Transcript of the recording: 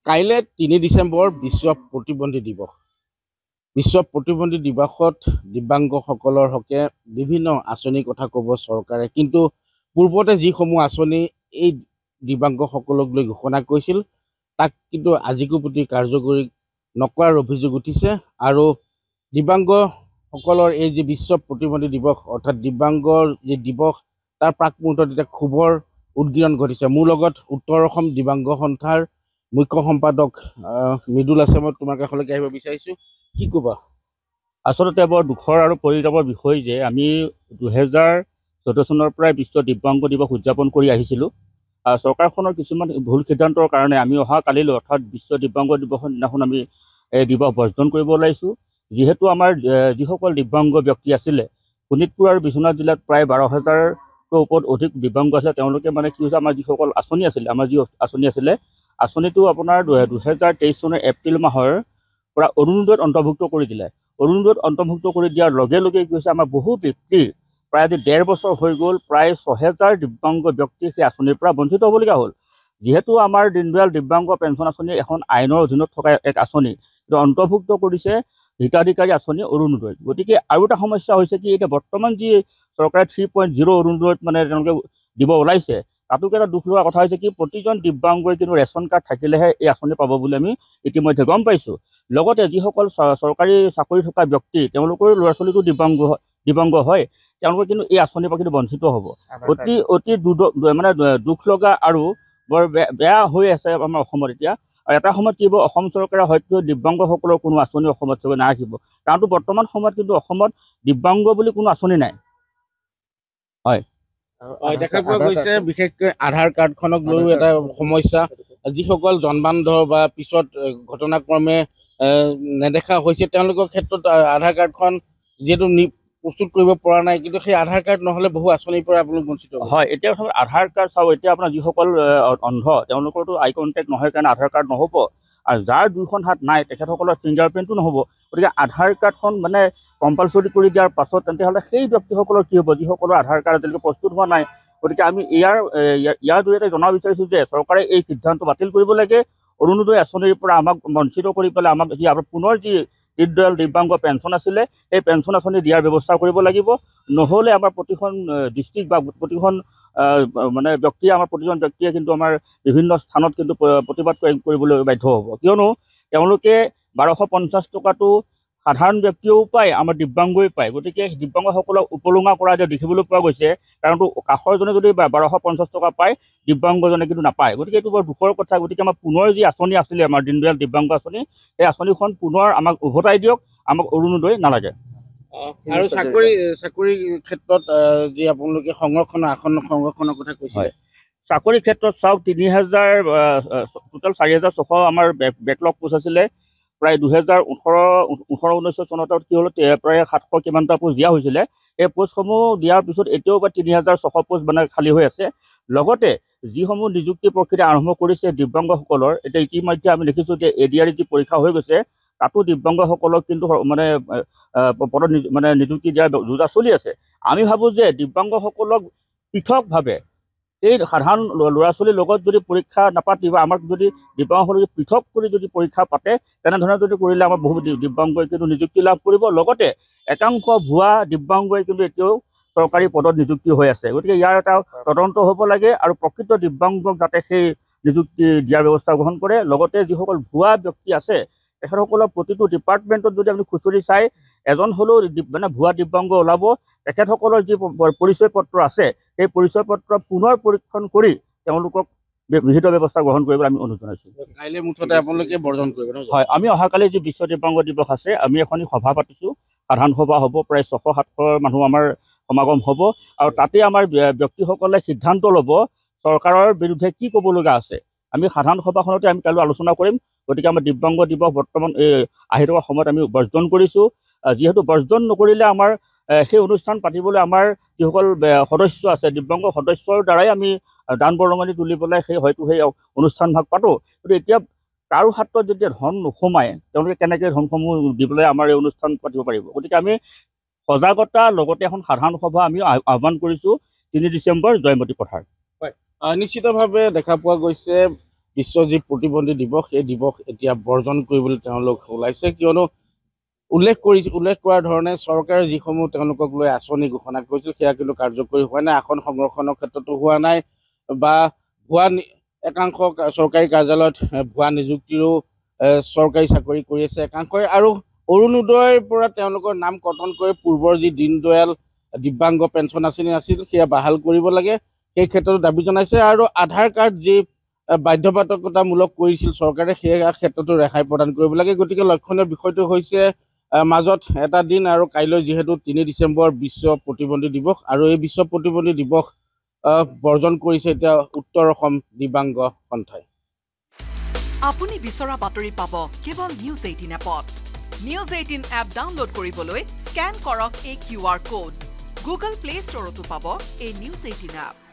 কাইলৈ ৩ ডিচেম্বৰ বিশ্ব প্ৰতিবন্ধী দিৱস। বিশ্ব প্ৰতিবন্ধী দিৱসত দিব্যাংগসকলৰ হকে বিভিন্ন আঁচনিৰ কথা ক'ব চৰকাৰে, কিন্তু পূৰ্বতে যিসমূহ আঁচনি এই দিব্যাংগসকলক লৈ ঘোষণা কৰিছিল তাক কিন্তু আজিকো প্ৰতি কাৰ্যকৰী নকৰাৰ অভিযোগ উঠিছে। আৰু দিব্যাংগসকলৰ এই যে বিশ্ব প্ৰতিবন্ধী দিৱস অৰ্থাৎ দিব্যাংগৰ যি দিৱস তাৰ প্ৰাক মুহূৰ্তত এতিয়া ক্ষোভৰ উদগীৰণ ঘটিছে। মোৰ লগত উত্তৰ অসম দিব্যাংগ সন্থাৰ মুখ্য সম্পাদক মৃদুল আছে। মই তোমাৰ কাষলৈকে আহিব বিচাৰিছোঁ, কি ক'বা? আচলতে বৰ দুখৰ আৰু পৰিতাপৰ বিষয় যে আমি 2014 চনৰ পৰাই বিশ্ব দিব্যাংগ দিৱস উদযাপন কৰি আহিছিলোঁ। চৰকাৰখনৰ কিছুমান ভুল সিদ্ধান্তৰ কাৰণে আমি অহা কালিলৈ অৰ্থাৎ বিশ্ব দিব্যাংগ দিৱসৰ দিনাখন আমি এই দিৱস বৰ্জন কৰিব ওলাইছোঁ। যিহেতু আমাৰ যিসকল দিব্যাংগ ব্যক্তি আছিলে, শোণিতপুৰ আৰু বিশ্বনাথ জিলাত প্ৰায় 12,000ৰ ওপৰত অধিক দিব্যাংগ আছিলে। তেওঁলোকে মানে কি হৈছে, আমাৰ যিসকল আঁচনি আছিলে, আমাৰ যি আঁচনি আছিলে, আঁচনিটো আপোনাৰ 2023 চনৰ এপ্ৰিল মাহৰ পৰা অৰুণোদয়ত অন্তৰ্ভুক্ত কৰি দিলে। অৰুণোদয়ত অন্তৰ্ভুক্ত কৰি দিয়াৰ লগে লগে কি হৈছে, আমাৰ বহু ব্যক্তিৰ প্ৰায় আজি 1.5 বছৰ হৈ গ'ল, প্ৰায় 6,000 দিব্যাংগ ব্যক্তি সেই আঁচনিৰ পৰা বঞ্চিত হ'বলগীয়া হ'ল। যিহেতু আমাৰ দীনদয়াল দিব্যাংগ পেঞ্চন আঁচনি এখন আইনৰ অধীনত থকা এক আঁচনি, কিন্তু অন্তৰ্ভুক্ত কৰিছে হিতাধিকাৰী আঁচনি অৰুণোদয়। গতিকে আৰু এটা সমস্যা হৈছে কি, এতিয়া বৰ্তমান যি চৰকাৰে 3.0 অৰুণোদয়ত মানে তেওঁলোকে দিব ওলাইছে, তাতো এটা দুখ লগা কথা হৈছে কি, প্ৰতিজন দিব্যাংগই কিন্তু ৰেচন কাৰ্ড থাকিলেহে এই আঁচনি পাব বুলি আমি ইতিমধ্যে গম পাইছোঁ। লগতে যিসকল চৰকাৰী চাকৰি থকা ব্যক্তি, তেওঁলোকৰ ল'ৰা ছোৱালীটো দিব্যাংগ হয়, তেওঁলোকে কিন্তু এই আঁচনিৰ পৰা কিন্তু বঞ্চিত হ'ব। অতি মানে দুখ লগা আৰু বৰ বেয়া হৈ আছে আমাৰ অসমত এতিয়া। আৰু এটা সময়ত কি হ'ব, অসম চৰকাৰে হয়তো দিব্যাংগসকলৰ কোনো আঁচনি অসমত চবে নাৰাখিব, কাৰণটো বৰ্তমান সময়ত কিন্তু অসমত দিব্যাংগ বুলি কোনো আঁচনি নাই। হয়, দেখা পোৱা গৈছে বিশেষকৈ আধাৰ কাৰ্ডখনক লৈও এটা সমস্যা। যিসকল জন্মান্ধ বা পিছত ঘটনাক্ৰমে নেদেখা হৈছে, তেওঁলোকৰ ক্ষেত্ৰত আধাৰ কাৰ্ডখন যিহেতু প্ৰস্তুত কৰিব পৰা নাই, কিন্তু সেই আধাৰ কাৰ্ড নহ'লে বহু আঁচনিৰ পৰা আপোনালোক বঞ্চিত হয়। এতিয়া আধাৰ কাৰ্ড চাব, এতিয়া আপোনাৰ যিসকল অন্ধ, তেওঁলোকৰতো আই কণ্টেক্ট নহয় কাৰণে আধাৰ কাৰ্ড নহ'ব, আৰু যাৰ 2খন হাত নাই তেখেতসকলৰ ফিংগাৰ প্ৰিণ্টটো নহ'ব। গতিকে আধাৰ কাৰ্ডখন মানে কম্পালচৰি কৰি দিয়াৰ পাছত তেন্তেহ'লে সেই ব্যক্তিসকলৰ কি হ'ব, যিসকলৰ আধাৰ কাৰ্ড আজিলৈকে প্ৰস্তুত হোৱা নাই। গতিকে আমি ইয়াৰ জৰিয়তে জনাব বিচাৰিছোঁ যে চৰকাৰে এই সিদ্ধান্ত বাতিল কৰিব লাগে। অৰুণোদয় আঁচনিৰ পৰা আমাক বঞ্চিত কৰি পেলাই আমাক পুনৰ যি দীনদয়াল দিব্যাংগ পেঞ্চন আছিলে, সেই পেঞ্চন আঁচনি দিয়াৰ ব্যৱস্থা কৰিব লাগিব। নহ'লে আমাৰ প্ৰতিখন ডিষ্ট্ৰিক্ট বা প্ৰতিখন মানে ব্যক্তিয়ে, আমাৰ প্ৰতিজন ব্যক্তিয়ে কিন্তু আমাৰ বিভিন্ন স্থানত কিন্তু প্ৰতিবাদ কৰিবলৈ বাধ্য হ'ব। কিয়নো তেওঁলোকে 1250 টকাটো সাধাৰণ ব্যক্তিয়েও পায়, আমাৰ দিব্যাংগই পায়। গতিকে দিব্যাংগসকলক উপলুঙা কৰা যে দেখিবলৈ পোৱা গৈছে, কাৰণটো কাষৰজনে যদি 1250 টকা পায়, দিব্যাংগজনে কিন্তু নাপায়। গতিকে এইটো বৰ দুখৰ কথা। গতিকে আমাৰ পুনৰ যি আঁচনি আছিলে, আমাৰ দীনদয়াল দিব্যাংগ আঁচনি, সেই আঁচনিখন পুনৰ আমাক উভতাই দিয়ক, আমাক অৰুণোদয় নালাগে। আৰু চাকৰিৰ ক্ষেত্ৰত যি আপোনালোকে সংৰক্ষণৰ কথা কৈছে, হয়, চাকৰিৰ ক্ষেত্ৰত চাওক, 3,000 টোটেল 4,600 আমাৰ বেকলগ পোষ্ট আছিলে। প্ৰায় 2018-19 চনত কি হ'ল, প্ৰায় 700 কিমানটা পোষ্ট দিয়া হৈছিলে। এই পোষ্টসমূহ দিয়াৰ পিছত এতিয়াও প্ৰায় 3,600 পোষ্ট মানে খালী হৈ আছে। লগতে যিসমূহ নিযুক্তি প্ৰক্ৰিয়া আৰম্ভ কৰিছে দিব্যাংগসকলৰ, এতিয়া ইতিমধ্যে আমি দেখিছোঁ যে ADR যি পৰীক্ষা হৈ গৈছে, তাতো দিব্যাংগসকলক কিন্তু মানে পদত মানে নিযুক্তি দিয়াৰ যোজনা চলি আছে। আমি ভাবোঁ যে দিব্যাংগসকলক পৃথকভাৱে এই সাধাৰণ ল'ৰা ছোৱালীৰ লগত যদি পৰীক্ষা নাপাতি বা আমাক যদি দিব্যাংগসকলক যদি পৃথক কৰি যদি পৰীক্ষা পাতে, তেনেধৰণে যদি কৰিলে আমাৰ বহু দিব্যাংগই কিন্তু নিযুক্তি লাভ কৰিব। লগতে একাংশ ভুৱা দিব্যাংগই কিন্তু এতিয়াও চৰকাৰী পদত নিযুক্তি হৈ আছে। গতিকে ইয়াৰ এটা তদন্ত হ'ব লাগে আৰু প্ৰকৃত দিব্যাংগক যাতে সেই নিযুক্তি দিয়াৰ ব্যৱস্থা গ্ৰহণ কৰে। লগতে যিসকল ভুৱা ব্যক্তি আছে, তেখেতসকলৰ প্ৰতিটো ডিপাৰ্টমেণ্টত যদি আপুনি খুচৰি চাই, এজন হ'লেও মানে ভুৱা দিব্যাংগ ওলাব। তেখেতসকলৰ যি পৰিচয় পত্ৰ আছে, সেই পৰিচয় পত্ৰ পুনৰ পৰীক্ষণ কৰি তেওঁলোকক বিহিত ব্যৱস্থা গ্ৰহণ কৰিবলৈ আমি অনুৰোধ জনাইছোঁ। কাইলৈ মুঠতে আপোনালোকে বৰ্জন কৰিব? হয়, আমি অহাকালি যি বিশ্ব দিব্যাংগ দিৱস আছে, আমি এখন সভা পাতিছোঁ, সাধাৰণ সভা হ'ব, প্ৰায় 600-700 মানুহ আমাৰ সমাগম হ'ব। আৰু তাতে আমাৰ ব্যক্তিসকলে সিদ্ধান্ত ল'ব চৰকাৰৰ বিৰুদ্ধে কি ক'ব লগা আছে। আমি সাধাৰণ সভাখনতে আমি কাইলৈ আলোচনা কৰিম। গতিকে আমাৰ দিব্যাংগ দিৱস বৰ্তমান আহি থকা সময়ত আমি বৰ্জন কৰিছোঁ। যিহেতু বৰ্জন নকৰিলে আমাৰ সেই অনুষ্ঠান পাতিবলৈ আমাৰ যিসকল সদস্য আছে, দিব্যাংগ সদস্যৰ দ্বাৰাই আমি দান বৰঙণি তুলি পেলাই হয়তো সেই অনুষ্ঠানভাগ পাতোঁ। কিন্তু এতিয়া কাৰো হাতত যেতিয়া ধন নোসোমায়, তেওঁলোকে কেনেকৈ ধনসমূহ দি পেলাই আমাৰ এই অনুষ্ঠান পাতিব পাৰিব? গতিকে আমি সজাগতা লগতে এখন সাধাৰণ সভা আমি আহ্বান কৰিছোঁ 3 ডিচেম্বৰ জয়মতী পথাৰ। নিশ্চিতভাৱে দেখা পোৱা গৈছে বিশ্ব যি প্ৰতিবন্ধী দিৱস সেই দিৱস এতিয়া বৰ্জন কৰিবলৈ তেওঁলোক ওলাইছে, কিয়নো উল্লেখ কৰাৰ ধৰণে চৰকাৰে যিসমূহ তেওঁলোকক লৈ আঁচনি ঘোষণা কৰিছিল সেয়া কিন্তু কাৰ্যকৰী হোৱা নাই। আসন সংৰক্ষণৰ ক্ষেত্ৰতো হোৱা নাই বা ভুৱা একাংশ চৰকাৰী কাৰ্যালয়ত ভুৱা নিযুক্তিৰো চৰকাৰী চাকৰি কৰি আছে একাংশই, আৰু অৰুণোদয়ৰ পৰা তেওঁলোকৰ নাম কৰ্তন কৰি পূৰ্বৰ যি দীনদয়াল দিব্যাংগ পেঞ্চন আঁচনি আছিল সেয়া বাহাল কৰিব লাগে, সেই ক্ষেত্ৰতো দাবী জনাইছে। আৰু আধাৰ কাৰ্ড যি বাধ্যবাধকতামূলক কৰিছিল চৰকাৰে সেই ক্ষেত্ৰতো ৰেহাই প্ৰদান কৰিব লাগে। গতিকে লক্ষণীয় বিষয়টো হৈছে মাজত এটা দিন, আৰু কাইলৈ যিহেতু 3 ডিচেম্বৰ বিশ্ব প্ৰতিবন্ধী দিৱস, আৰু এই বিশ্ব প্ৰতিবন্ধী দিৱস বৰ্জন কৰিছে এতিয়া উত্তৰ অসম দিব্যাংগ সন্থাই। আপুনি বিচৰা বাতৰি পাব কেৱল নিউজ 18 এপত। নিউজ 18 এপ ডাউনলোড কৰিবলৈ স্কেন কৰক এই QR কোড। গুগল প্লে ষ্টৰতো পাব এই নিউজ 18 এপ।